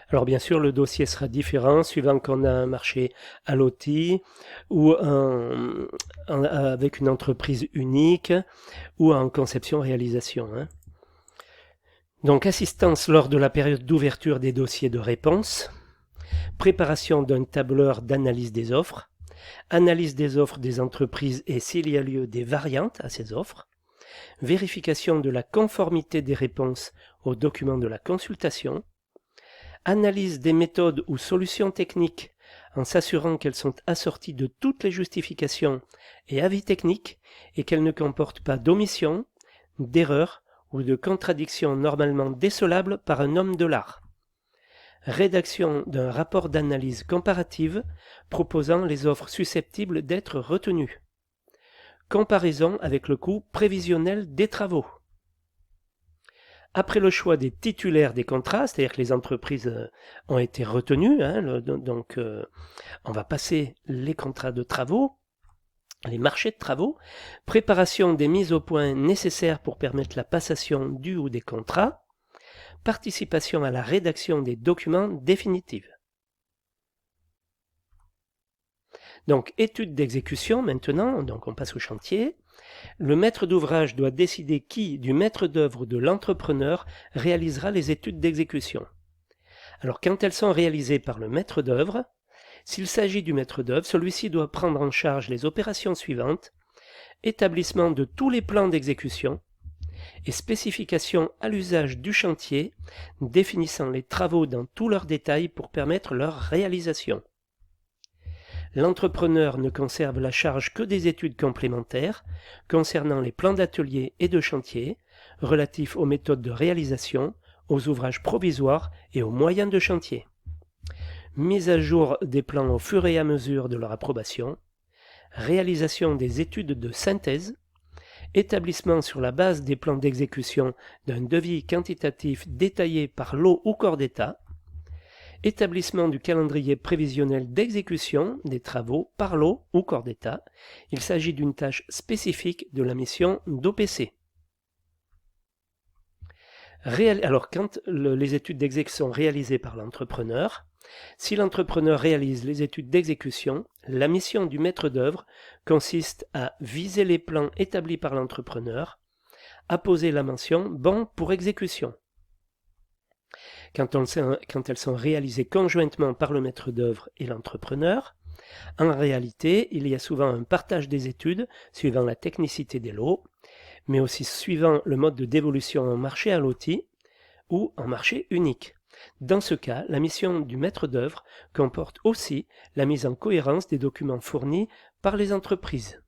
Alors bien sûr, le dossier sera différent suivant qu'on a un marché à l'OT ou avec une entreprise unique ou en conception-réalisation, hein. Donc assistance lors de la période d'ouverture des dossiers de réponse, préparation d'un tableur d'analyse des offres, analyse des offres des entreprises et s'il y a lieu des variantes à ces offres, vérification de la conformité des réponses aux documents de la consultation, analyse des méthodes ou solutions techniques en s'assurant qu'elles sont assorties de toutes les justifications et avis techniques et qu'elles ne comportent pas d'omissions, d'erreurs ou de contradictions normalement décelables par un homme de l'art. Rédaction d'un rapport d'analyse comparative proposant les offres susceptibles d'être retenues. Comparaison avec le coût prévisionnel des travaux. Après le choix des titulaires des contrats, c'est-à-dire que les entreprises ont été retenues, hein, donc on va passer les contrats de travaux, les marchés de travaux, préparation des mises au point nécessaires pour permettre la passation du ou des contrats, participation à la rédaction des documents définitifs. Donc étude d'exécution maintenant, donc on passe au chantier. Le maître d'ouvrage doit décider qui, du maître d'œuvre ou de l'entrepreneur, réalisera les études d'exécution. Alors quand elles sont réalisées par le maître d'œuvre, s'il s'agit du maître d'œuvre, celui-ci doit prendre en charge les opérations suivantes: établissement de tous les plans d'exécution et spécification à l'usage du chantier, définissant les travaux dans tous leurs détails pour permettre leur réalisation. L'entrepreneur ne conserve la charge que des études complémentaires concernant les plans d'atelier et de chantier, relatifs aux méthodes de réalisation, aux ouvrages provisoires et aux moyens de chantier. Mise à jour des plans au fur et à mesure de leur approbation, réalisation des études de synthèse, établissement sur la base des plans d'exécution d'un devis quantitatif détaillé par lot ou corps d'État, établissement du calendrier prévisionnel d'exécution des travaux par lot ou corps d'État. Il s'agit d'une tâche spécifique de la mission d'OPC. Alors, quand les études d'exécution sont réalisées par l'entrepreneur, si l'entrepreneur réalise les études d'exécution, la mission du maître d'œuvre consiste à viser les plans établis par l'entrepreneur, à poser la mention « Bon pour exécution ». Quand elles sont réalisées conjointement par le maître d'œuvre et l'entrepreneur, en réalité, il y a souvent un partage des études suivant la technicité des lots, mais aussi suivant le mode de dévolution en marché à l'OTI ou en marché unique. Dans ce cas, la mission du maître d'œuvre comporte aussi la mise en cohérence des documents fournis par les entreprises.